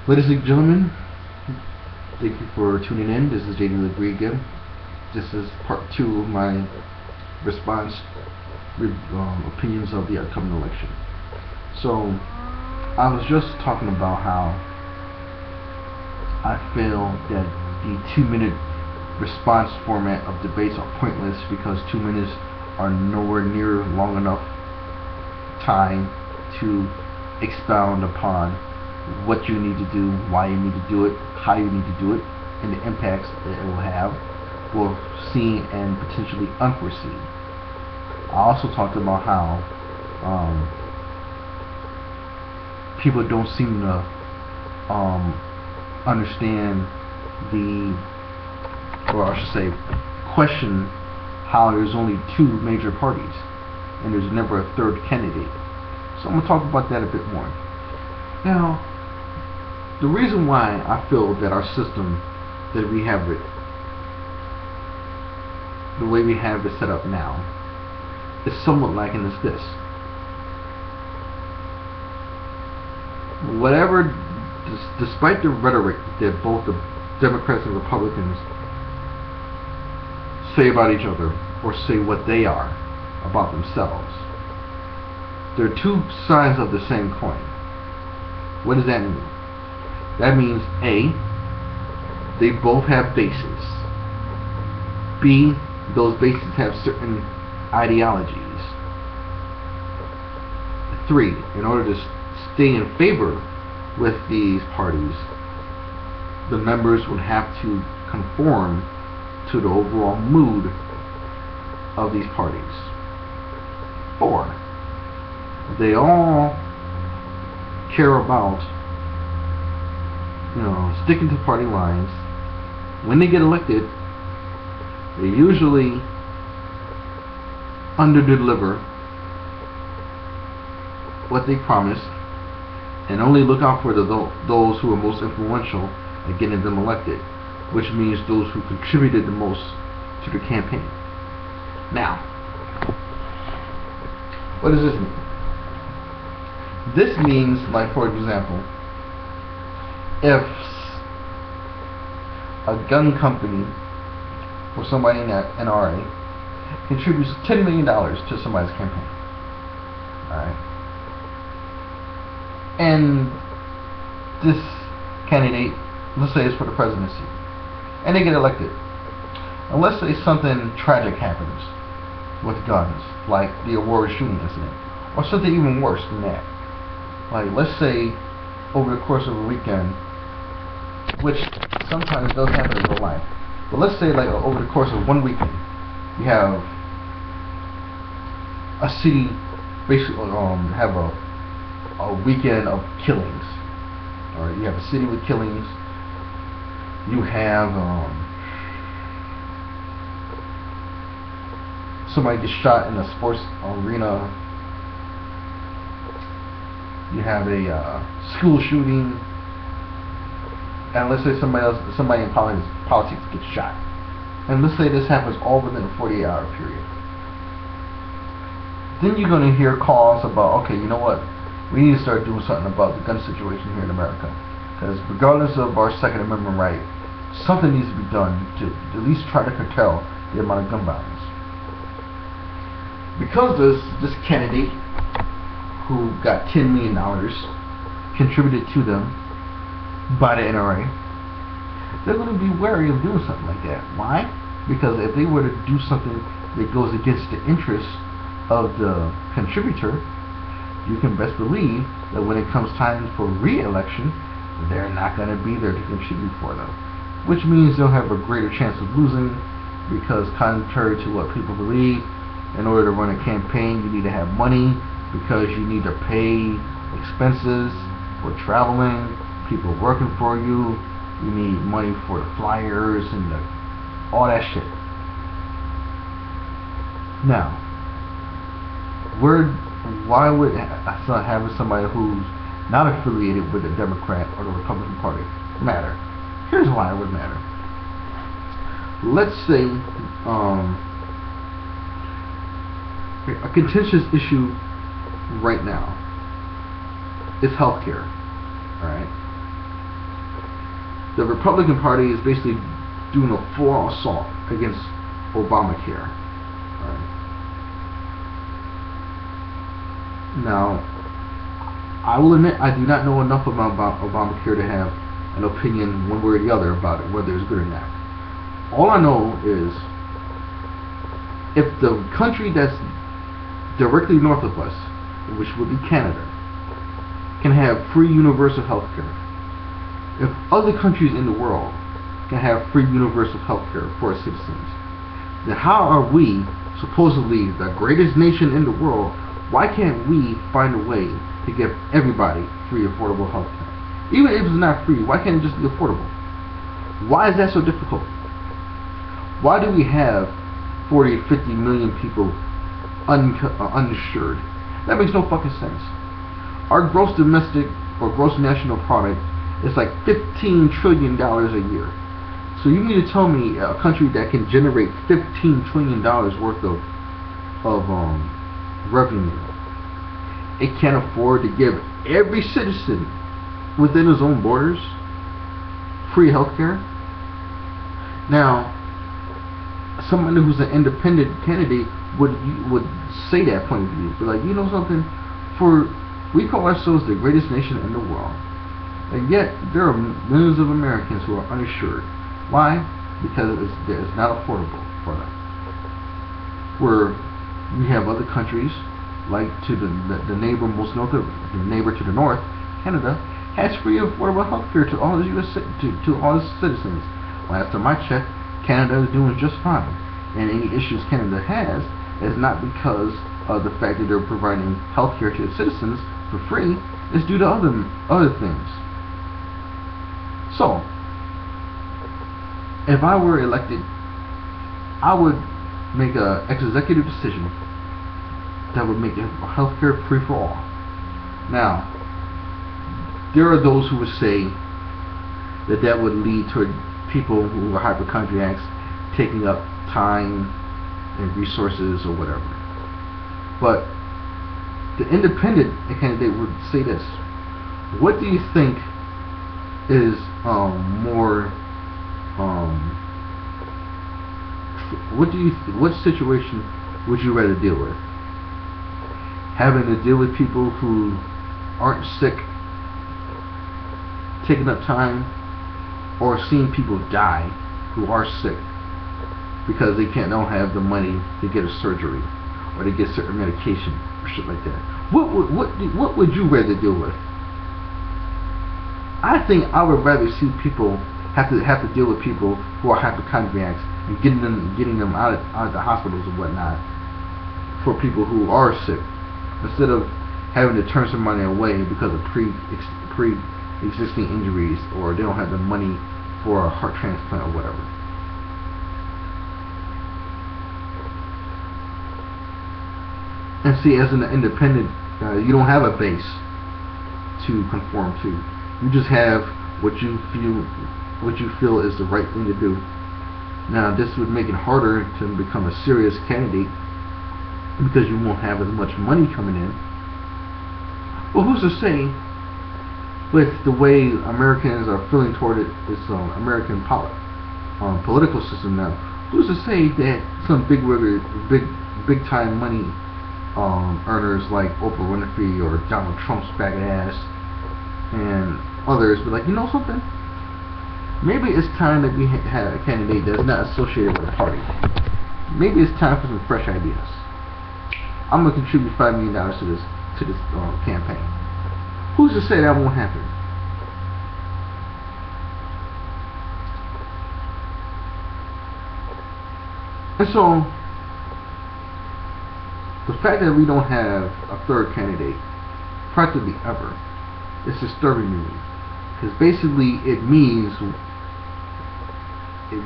Ladies and gentlemen, thank you for tuning in. This is JD Legree again. This is part 2 of my response opinions of the upcoming election. So, I was just talking about how I feel that the 2-minute response format of debates are pointless because 2 minutes are nowhere near long enough time to expound upon what you need to do, why you need to do it, how you need to do it, and the impacts that it will have, both seen and potentially unforeseen. I also talked about how people don't seem to understand or I should say, question how there's only 2 major parties and there's never a third candidate. So I'm going to talk about that a bit more. Now, the reason why I feel that our system, that we have it, the way we have it set up now, is somewhat lacking is this. Whatever, despite the rhetoric that both the Democrats and Republicans say about each other, or say what they are about themselves, there are 2 sides of the same coin. What does that mean? That means A, they both have bases. B, those bases have certain ideologies. 3, in order to stay in favor with these parties, the members would have to conform to the overall mood of these parties. 4, they all care about sticking to party lines. When they get elected, they usually underdeliver what they promised and only look out for those who are most influential in getting them elected, which means those who contributed the most to the campaign. Now, what does this mean? This means, like, for example, if a gun company or somebody in that NRA contributes $10 million to somebody's campaign, alright, and this candidate, let's say it's for the presidency, and they get elected, and let's say something tragic happens with guns, like the Aurora shooting incident, or something even worse than that. Like, let's say over the course of a weekend, which sometimes does happen in real life, but let's say like over the course of one weekend, you have a city basically have a weekend of killings. Alright, you have a city with killings. You have somebody gets shot in a sports arena. You have a school shooting, and let's say somebody in politics gets shot, and let's say this happens all within a 48-hour period. Then you're going to hear calls about, okay, you know what, we need to start doing something about the gun situation here in America, because regardless of our Second Amendment right, something needs to be done to at least try to curtail the amount of gun violence. Because this candidate who got $10 million contributed to them by the NRA, they're going to be wary of doing something like that. Why? Because if they were to do something that goes against the interests of the contributor, you can best believe that when it comes time for re-election, they're not going to be there to contribute for them, which means they'll have a greater chance of losing, because contrary to what people believe, in order to run a campaign you need to have money, because you need to pay expenses for traveling, people working for you, you need money for the flyers and all that shit. Now, why would having somebody who's not affiliated with the Democrat or the Republican Party matter? Here's why it would matter. Let's say a contentious issue right now is healthcare. Alright? the Republican Party is basically doing a full assault against Obamacare. Right. Now, I will admit I do not know enough about Obamacare to have an opinion one way or the other about it, whether it's good or not. All I know is if the country that's directly north of us, which would be Canada, can have free universal health care, if other countries in the world can have free universal health care for its citizens, then how are we, supposedly the greatest nation in the world, why can't we find a way to give everybody free affordable health care? Even if it's not free, why can't it just be affordable? Why is that so difficult? Why do we have 40 to 50 million people uninsured? That makes no fucking sense. Our gross domestic or gross national product is like $15 trillion a year. So you mean to tell me a country that can generate $15 trillion worth of revenue, it can't afford to give every citizen within his own borders free health care? Now, someone who's an independent candidate would say that point of view, but like, you know something, we call ourselves the greatest nation in the world, and yet there are millions of Americans who are uninsured. Why? Because it's not affordable for them. Where we have other countries, like to the neighbor the neighbor to the north, Canada, has free affordable health care to all to all its citizens. Last time I checked, Canada is doing just fine, and any issues Canada has is not because of the fact that they're providing health care to its citizens for free. It's due to other things. So, if I were elected, I would make an executive decision that would make healthcare free for all. Now, there are those who would say that would lead to people who are hypochondriacs taking up time and resources or whatever. But the independent candidate would say this: what do you think is what situation would you rather deal with? Having to deal with people who aren't sick, taking up time, or seeing people die who are sick because they don't have the money to get a surgery or to get certain medication or shit like that? What would you rather deal with? I think I would rather see people have to deal with people who are hypochondriacs and getting them out of the hospitals and whatnot for people who are sick, instead of having to turn somebody away because of pre-existing injuries, or they don't have the money for a heart transplant or whatever. And see, as an independent, you don't have a base to conform to. You just have what you feel is the right thing to do. Now, this would make it harder to become a serious candidate because you won't have as much money coming in. Well, who's to say, with the way Americans are feeling toward this American political system now, who's to say that some big time money earners like Oprah Winfrey or Donald Trump's faggot ass and others be like, you know something? Maybe it's time that we have a candidate that's not associated with a party. Maybe it's time for some fresh ideas. I'm gonna contribute $5 million to this campaign. Who's to say that won't happen? And so, the fact that we don't have a third candidate practically ever is disturbing to me, because basically it means you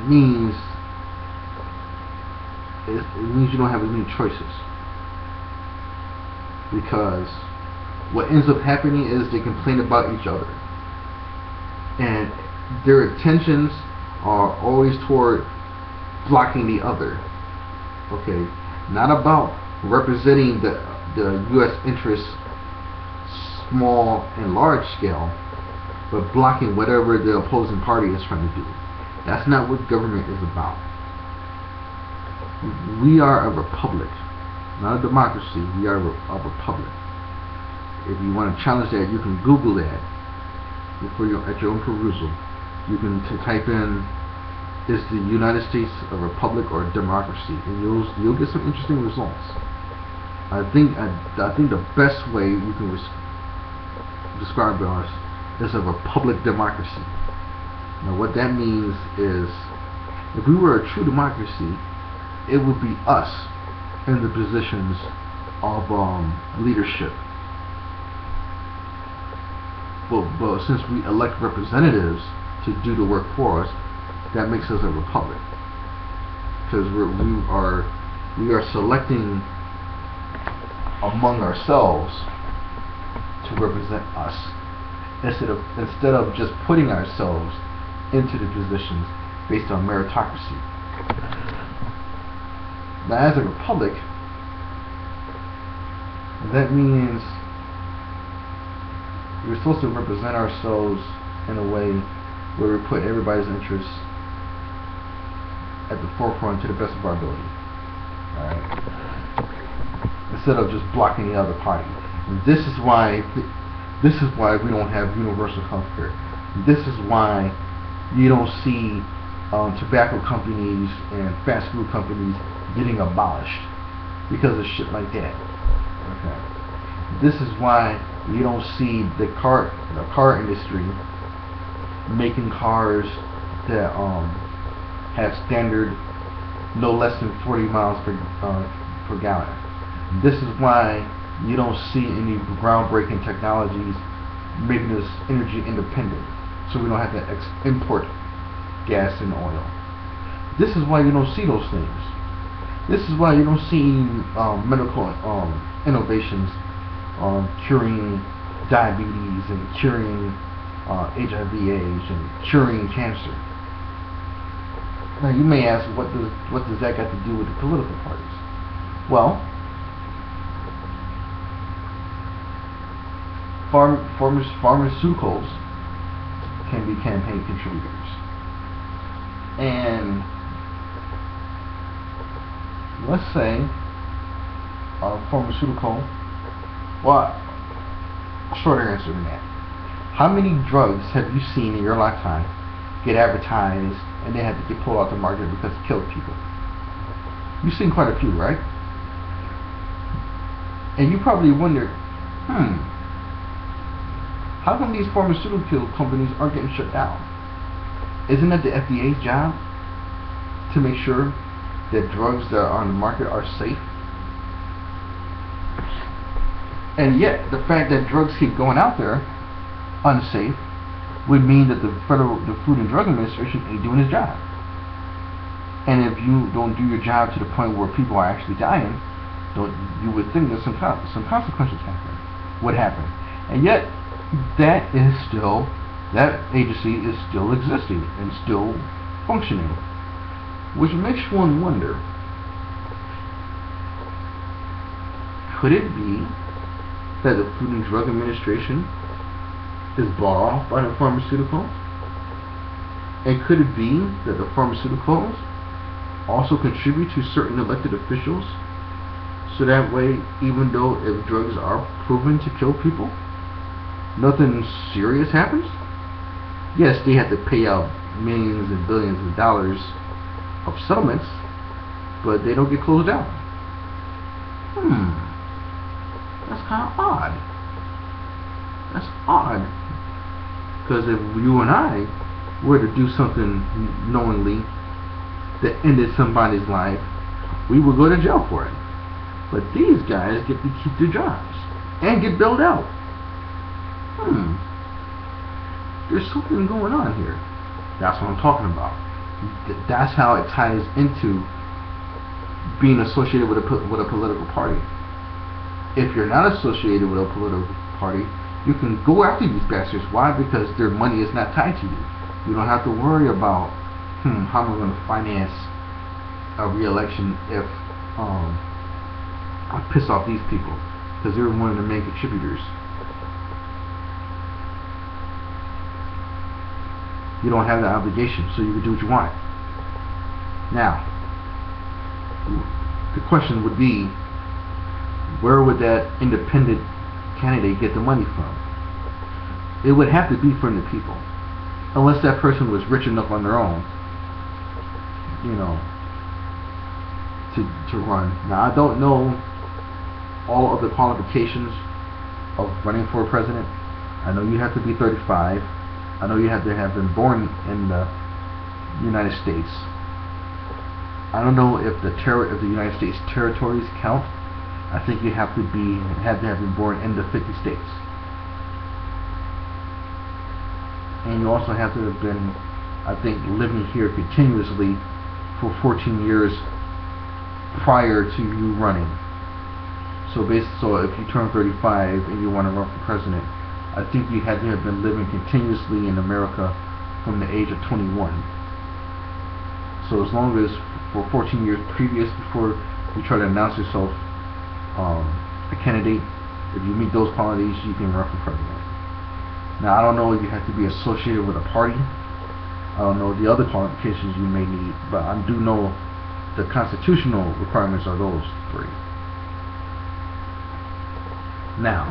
don't have as many choices, because what ends up happening is they complain about each other, and their intentions are always toward blocking the other. Okay, not about representing the U.S. interests, small and large scale, but blocking whatever the opposing party is trying to do. That's not what government is about. We are a republic, not a democracy. We are a republic. If you want to challenge that, you can Google that at your own perusal. You can type in, is the United States a republic or a democracy, and you'll get some interesting results. I think the best way you can describe us is a republic democracy. Now, what that means is, if we were a true democracy, it would be us in the positions of leadership. But since we elect representatives to do the work for us, that makes us a republic, because we are selecting among ourselves to represent us, instead of just putting ourselves into the positions based on meritocracy. Now, as a republic, that means we're supposed to represent ourselves in a way where we put everybody's interests at the forefront to the best of our ability. Alright? Instead of just blocking the other party. And this is why we don't have universal health care. This is why you don't see tobacco companies and fast food companies getting abolished, because of shit like that. Okay. This is why you don't see the car industry making cars that have standard no less than 40 miles per gallon. This is why you don't see any groundbreaking technologies making us energy independent, so we don't have to import gas and oil. This is why you don't see those things. This is why you don't see medical innovations curing diabetes and curing HIV/AIDS and curing cancer. Now, you may ask, what does that got to do with the political parties? Well, pharmaceuticals can be campaign contributors, and let's say a pharmaceutical. Well, shorter answer than that. How many drugs have you seen in your lifetime get advertised and they had to get pulled off the market because it killed people? You've seen quite a few, right? And you probably wonder, how come these pharmaceutical companies aren't getting shut down? Isn't that the FDA's job to make sure that drugs that are on the market are safe? And yet, the fact that drugs keep going out there unsafe would mean that the Food and Drug Administration ain't doing its job. And if you don't do your job to the point where people are actually dying, you would think that some consequences would happen. And yet, that agency is still existing and still functioning, which makes one wonder, could it be that the Food and Drug Administration is bought off by the pharmaceuticals? And could it be that the pharmaceuticals also contribute to certain elected officials, so that way, even though if drugs are proven to kill people, nothing serious happens? Yes, they have to pay out millions and billions of dollars of settlements, but they don't get closed down. That's kind of odd. That's odd. Because if you and I were to do something knowingly that ended somebody's life, we would go to jail for it. But these guys get to keep their jobs and get bailed out. There's something going on here. That's what I'm talking about. That's how it ties into being associated with a political party. If you're not associated with a political party, you can go after these bastards. Why? Because their money is not tied to you. You don't have to worry about, how am I going to finance a re-election if I piss off these people, because they're one of the main contributors. You don't have that obligation, so you can do what you want. Now, the question would be, where would that independent candidate get the money from? It would have to be from the people, unless that person was rich enough on their own, you know, to run. Now, I don't know all of the qualifications of running for president. I know you have to be 35. I know you have to have been born in the United States. I don't know if the United States territories count. I think you have to have been born in the 50 states. And you also have to have been, I think, living here continuously for 14 years prior to you running. So if you turn 35 and you want to run for president, I think you had to have been living continuously in America from the age of 21. So as long as for 14 years previous, before you try to announce yourself a candidate, if you meet those qualities, you can run for president. Now, I don't know if you have to be associated with a party. I don't know the other qualifications you may need, but I do know the constitutional requirements are those three. Now,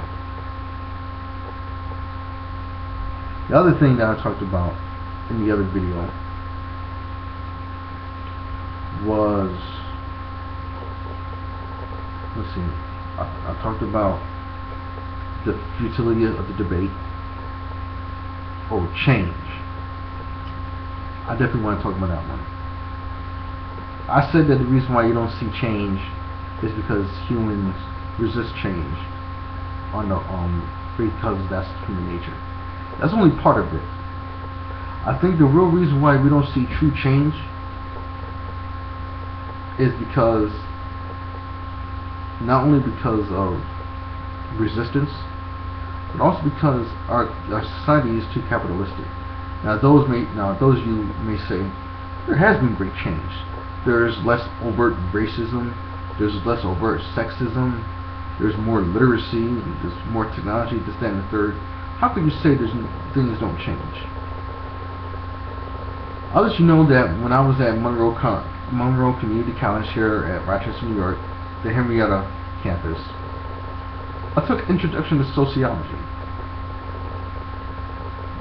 the other thing that I talked about in the other video was, let's see, I talked about the futility of the debate or change. I definitely want to talk about that one. I said that the reason why you don't see change is because humans resist change because that's human nature. That's only part of it. I think the real reason why we don't see true change is because, not only because of resistance, but also because our society is too capitalistic. Now those you may say, there has been great change. There's less overt racism, there's less overt sexism, there's more literacy, there's more technology, this, that, and the third. How can you say things don't change? I'll let you know that when I was at Monroe Community College here at Rochester, New York, the Henrietta campus, I took Introduction to Sociology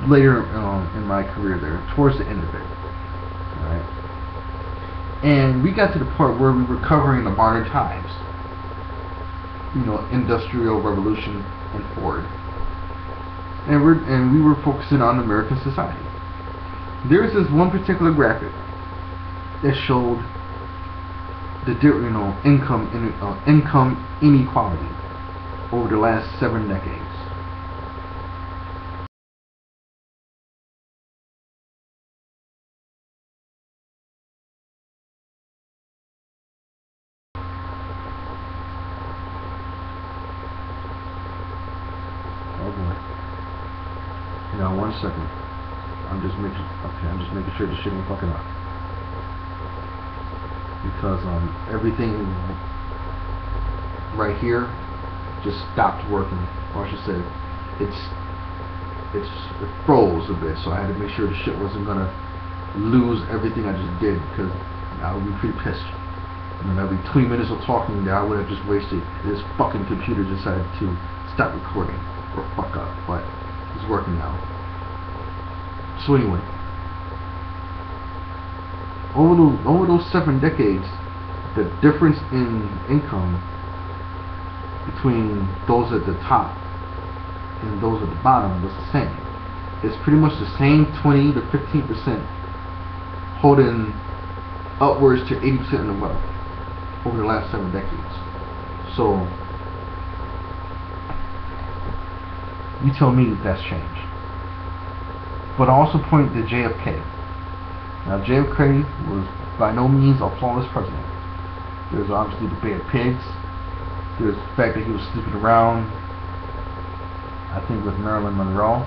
later in my career there, towards the end of it. Alright? And we got to the part where we were covering the modern times. You know, Industrial Revolution and forward. And we were focusing on American society. There's this one particular graphic that showed the income inequality over the last 7 decades. Oh boy. Now 1 second. I'm just making sure the shit ain't fucking up. Because everything right here just stopped working. Or I should say it froze a bit, so I had to make sure the shit wasn't gonna lose everything I just did, because I would be pretty pissed. And then every 20 minutes of talking that I would have just wasted, this fucking computer decided to stop recording or fuck up, but it's working now. So anyway, over those 7 decades, the difference in income between those at the top and those at the bottom was the same. It's pretty much the same 20 to 15%, holding upwards to 80% of the wealth over the last 7 decades. So you tell me if that's changed. But I also point to JFK. Now JFK was by no means a flawless president. There's obviously the bad pigs. There's the fact that he was sleeping around, I think, with Marilyn Monroe.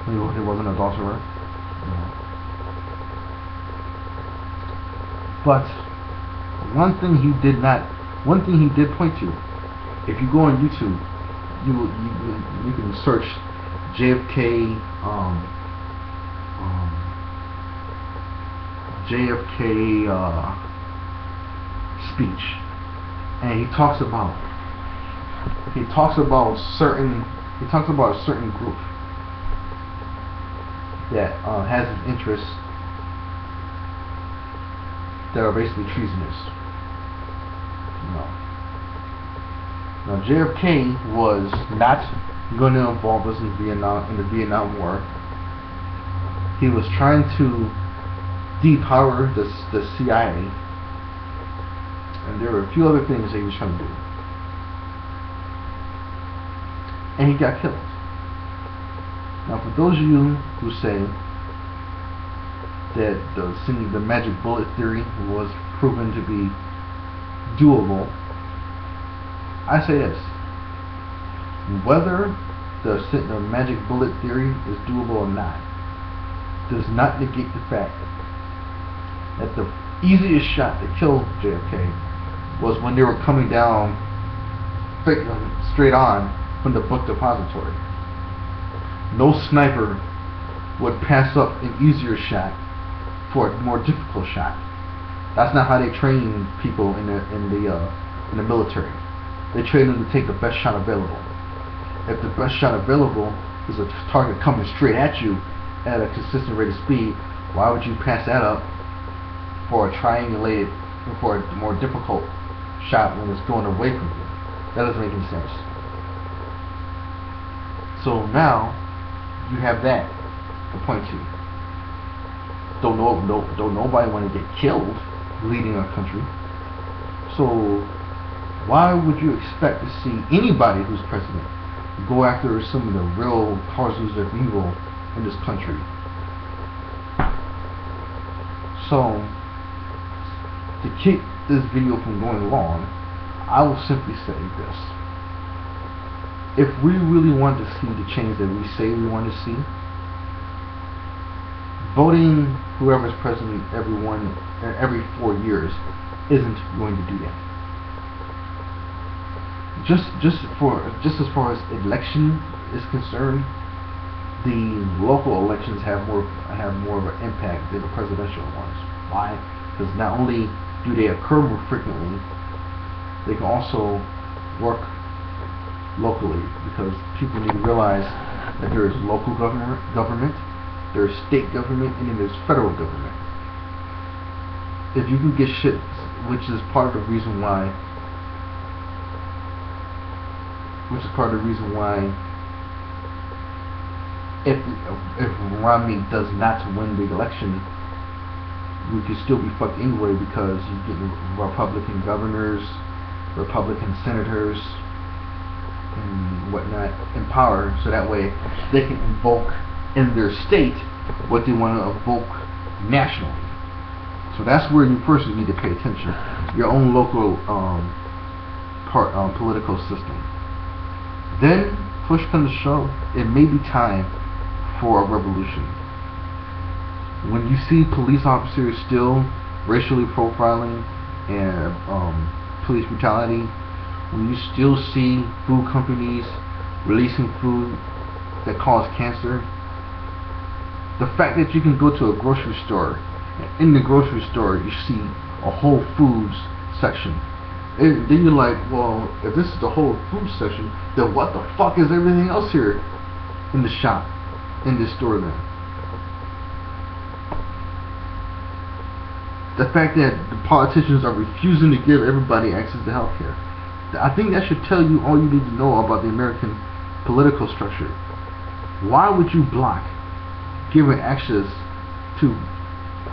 He wasn't an adulterer. But one thing he did point to, if you go on YouTube, you can search JFK JFK speech, and he talks about a certain group that has his interests that are basically treasonous. Now JFK was not going to involve us in the Vietnam War. He was trying to depower the CIA, and there were a few other things that he was trying to do, and he got killed. Now, for those of you who say that the magic bullet theory was proven to be doable, I say this: whether the magic bullet theory is doable or not does not negate the fact that the easiest shot to kill JFK was when they were coming down straight on from the book depository. No sniper would pass up an easier shot for a more difficult shot. That's not how they train people in the military. They train them to take the best shot available. If the best shot available is a target coming straight at you at a consistent rate of speed, why would you pass that up for a more difficult shot when it's going away from you? That doesn't make any sense. So now you have that to point to. Don't nobody want to get killed leading a country. So why would you expect to see anybody who's president go after some of the real causes of evil in this country? So to keep this video from going long, I will simply say this: if we really want to see the change that we say we want to see, voting whoever's president every 4 years isn't going to do that. Just as far as election is concerned, the local elections have more of an impact than the presidential ones. Why? Because not only do they occur more frequently, they can also work locally, because people need to realize that there is local government, there is state government, and then there's federal government. If you can get shit, which is part of the reason why if Romney does not win the election, we could still be fucked anyway, because you get Republican governors, Republican senators, and whatnot in power, so that way they can invoke in their state what they want to evoke nationally. So that's where you first need to pay attention: your own local political system. Then, push comes to shove, it may be time for a revolution. When you see police officers still racially profiling and police brutality, when you still see food companies releasing food that cause cancer, the fact that you can go to a grocery store, and in the grocery store you see a Whole Foods section, and then you're like, well, if this is the Whole Foods section, then what the fuck is everything else here in the shop, in this store then? The fact that the politicians are refusing to give everybody access to health care, I think that should tell you all you need to know about the American political structure. Why would you block giving access to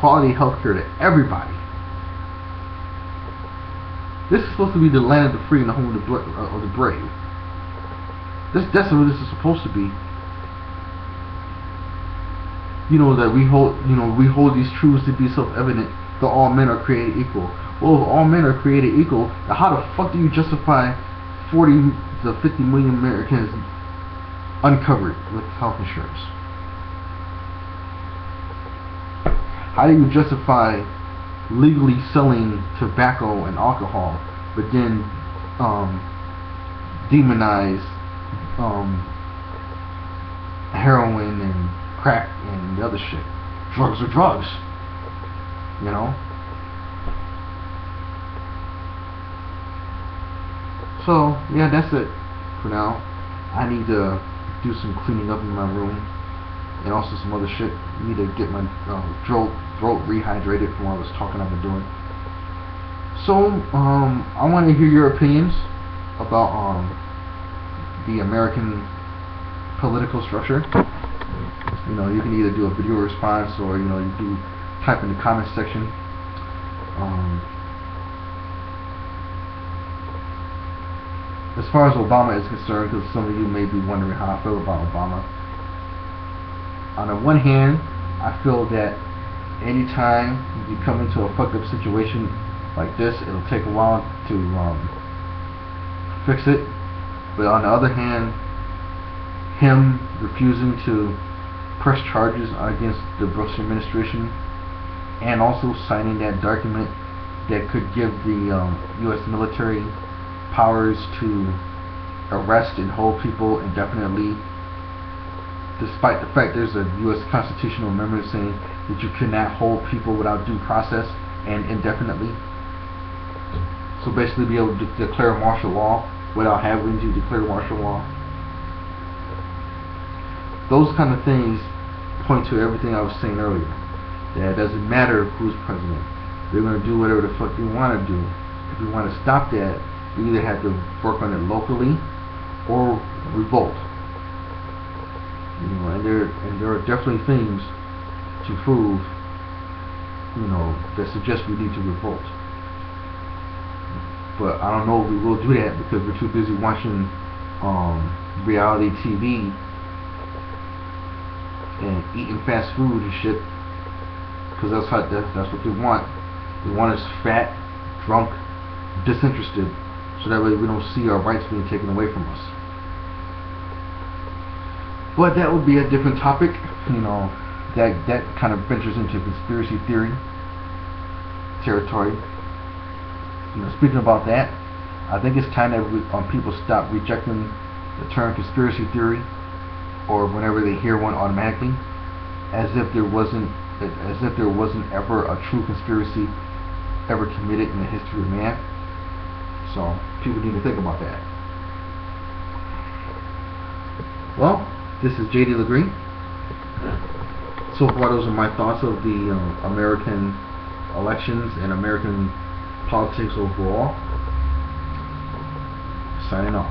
quality health care to everybody? This is supposed to be the land of the free and the home of the brave. That's what this is supposed to be. You know that we hold these truths to be self-evident, that all men are created equal. Well, if all men are created equal, then how the fuck do you justify 40 to 50 million Americans uncovered with health insurance? How do you justify legally selling tobacco and alcohol, but then demonize heroin and crack and the other shit? Drugs are drugs. You know? So, yeah, that's it for now. I need to do some cleaning up in my room and also some other shit. I need to get my throat rehydrated from what I was talking I've been doing. So, I want to hear your opinions about the American political structure. You know, you can either do a video response or, you know, you do type in the comment section. As far as Obama is concerned, because some of you may be wondering how I feel about Obama. On the one hand, I feel that anytime you come into a fucked up situation like this, it'll take a while to fix it. But on the other hand, him refusing to press charges against the Bush administration and also signing that document that could give the U.S. military powers to arrest and hold people indefinitely, despite the fact there's a U.S. constitutional amendment saying that you cannot hold people without due process and indefinitely. So basically be able to declare martial law without having to declare martial law. Those kind of things point to everything I was saying earlier. That it doesn't matter who's president. They're going to do whatever the fuck they want to do. If you want to stop that, you either have to work on it locally or revolt. You know, and there are definitely things to prove, you know, that suggest we need to revolt. But I don't know if we will do that because we're too busy watching reality TV and eating fast food and shit. Because that's what they want. They want us fat, drunk, disinterested, so that way we don't see our rights being taken away from us. But that would be a different topic. You know, that kind of ventures into conspiracy theory territory. You know, speaking about that, I think it's time that people stop rejecting the term conspiracy theory, or whenever they hear one automatically, as if there wasn't ever a true conspiracy ever committed in the history of man. So people need to think about that. Well, this is JD Legree. So far, those are my thoughts of the American elections and American politics overall. Signing off.